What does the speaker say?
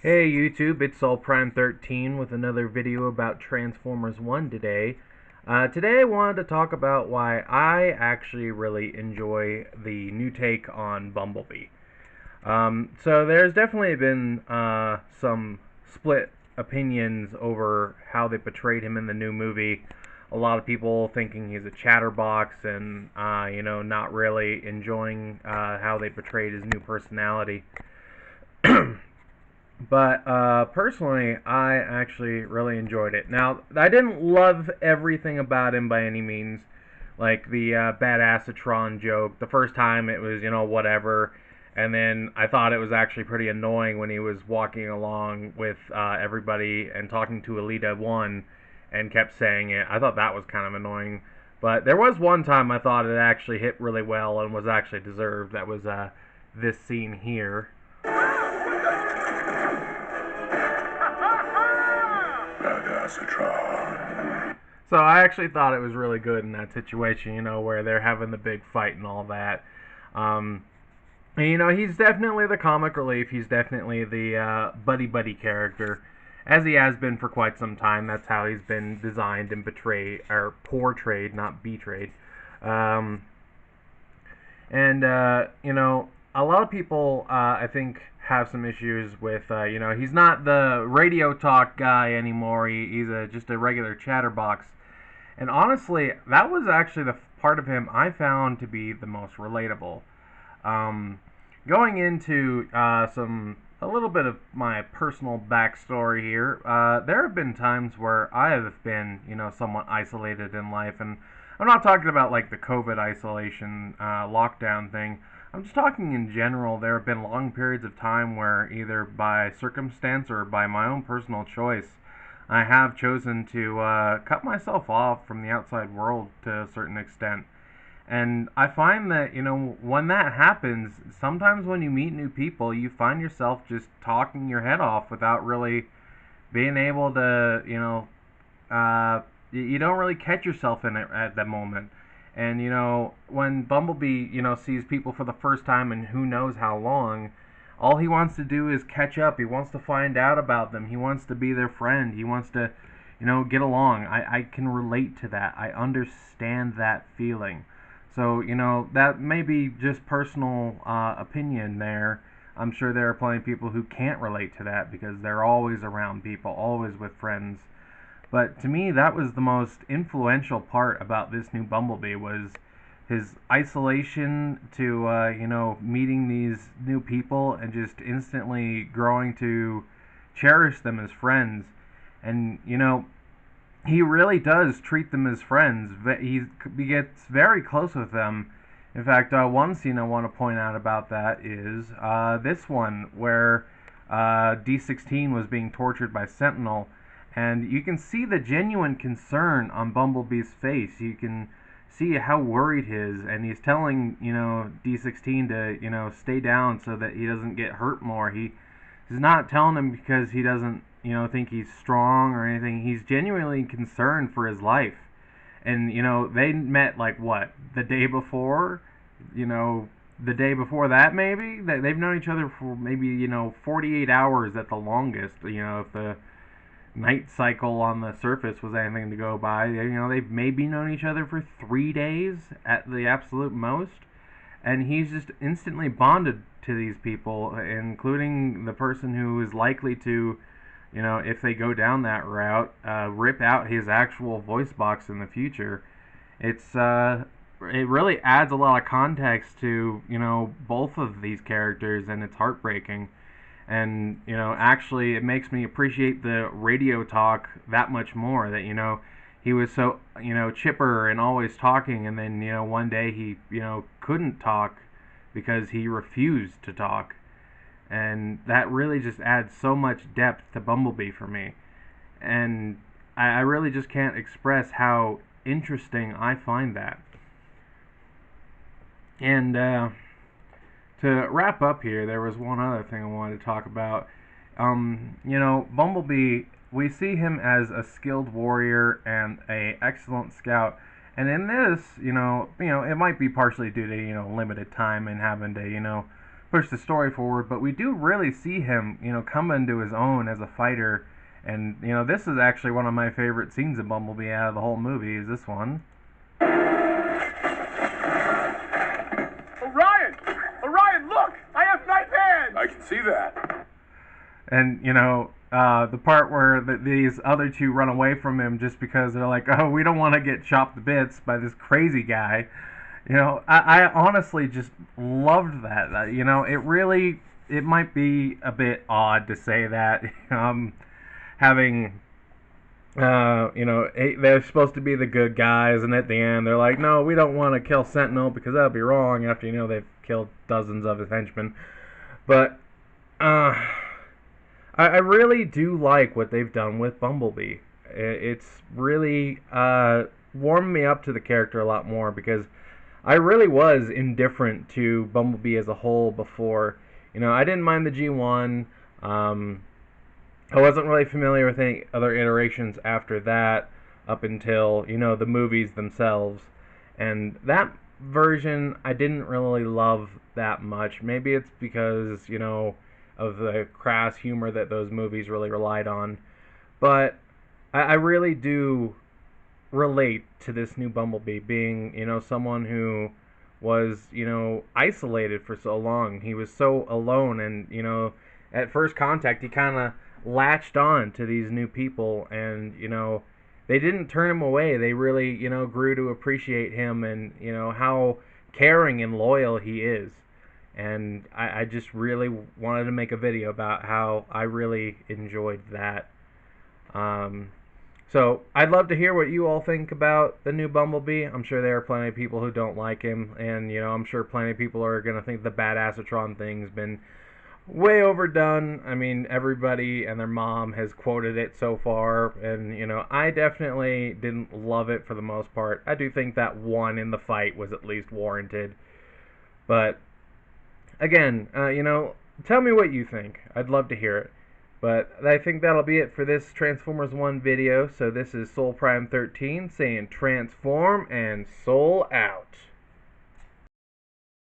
Hey YouTube, it's AllPrime13 with another video about Transformers 1 today. Today I wanted to talk about why I actually really enjoy the new take on Bumblebee. So there's definitely been some split opinions over how they portrayed him in the new movie. A lot of people thinking he's a chatterbox and, not really enjoying how they portrayed his new personality. But personally, I actually really enjoyed it. Now, I didn't love everything about him by any means. Like the Badassatron joke. The first time it was, whatever. And then I thought it was actually pretty annoying when he was walking along with everybody and talking to Elita 1 and kept saying it. I thought that was kind of annoying. But there was one time I thought it actually hit really well and was actually deserved. That was this scene here. So I actually thought it was really good in that situation, where they're having the big fight and all that. Um, and, he's definitely the comic relief. He's definitely the buddy buddy character, as he has been for quite some time. That's how he's been designed and portrayed, not betrayed. Um, and a lot of people, I think, have some issues with, he's not the radio talk guy anymore. He's just a regular chatterbox. And honestly, that was actually the part of him I found to be the most relatable. Um, Going into a little bit of my personal backstory here, there have been times where I have been, somewhat isolated in life, and I'm not talking about like the COVID isolation lockdown thing. I'm just talking in general. There have been long periods of time where either by circumstance or by my own personal choice, I have chosen to cut myself off from the outside world to a certain extent. And I find that, when that happens, sometimes when you meet new people, you find yourself just talking your head off without really being able to, you don't really catch yourself in it at that moment. And, when Bumblebee, sees people for the first time and who knows how long, all he wants to do is catch up. He wants to find out about them. He wants to be their friend. He wants to, get along. I can relate to that. I understand that feeling. So, that may be just personal opinion there. I'm sure there are plenty of people who can't relate to that because they're always around people, always with friends. But to me, that was the most influential part about this new Bumblebee was his isolation to meeting these new people and just instantly growing to cherish them as friends. And he really does treat them as friends. He gets very close with them. In fact, one scene I want to point out about that is this one where D16 was being tortured by Sentinel, and you can see the genuine concern on Bumblebee's face. You can see how worried he is, and he's telling D16 to stay down so that he doesn't get hurt more. He's not telling him because he doesn't think he's strong or anything. He's genuinely concerned for his life. And they met like what, the day before, you know the day before that, maybe they've known each other for maybe 48 hours at the longest. If the night cycle on the surface was anything to go by, they've maybe known each other for 3 days at the absolute most. And he's just instantly bonded to these people, including the person who is likely to, if they go down that route, rip out his actual voice box in the future. It really adds a lot of context to both of these characters, and it's heartbreaking. And actually, it makes me appreciate the radio talk that much more. That he was so chipper and always talking, and then one day he couldn't talk because he refused to talk, and that really just adds so much depth to Bumblebee for me. And I really just can't express how interesting I find that. And to wrap up here, there was one other thing I wanted to talk about. Bumblebee, we see him as a skilled warrior and a excellent scout. And in this, it might be partially due to limited time and having to push the story forward, but we do really see him, come into his own as a fighter. And this is actually one of my favorite scenes of Bumblebee out of the whole movie. Is this one? Orion! Orion, look! I have knife hands! I can see that. And the part where these other two run away from him just because they're like, oh, we don't want to get chopped to bits by this crazy guy. I honestly just loved that. It might be a bit odd to say that, having, they're supposed to be the good guys, and at the end they're like, no, we don't want to kill Sentinel because that would be wrong after, they've killed dozens of his henchmen. But, I really do like what they've done with Bumblebee. It's really warmed me up to the character a lot more, because I really was indifferent to Bumblebee as a whole before. I didn't mind the G1. I wasn't really familiar with any other iterations after that, up until, the movies themselves. And that version I didn't really love that much. Maybe it's because, of the crass humor that those movies really relied on. But I really do relate to this new Bumblebee being, someone who was, isolated for so long. He was so alone, and, at first contact he kind of latched on to these new people, and, they didn't turn him away. They really, grew to appreciate him, and, how caring and loyal he is. And I just really wanted to make a video about how I really enjoyed that. So I'd love to hear what you all think about the new Bumblebee. I'm sure there are plenty of people who don't like him, and I'm sure plenty of people are going to think the Badassatron thing's been way overdone. I mean, everybody and their mom has quoted it so far, and I definitely didn't love it for the most part. I do think that one in the fight was at least warranted. But again, tell me what you think. I'd love to hear it. But I think that'll be it for this Transformers 1 video. So this is Soul Prime 13 saying transform and soul out.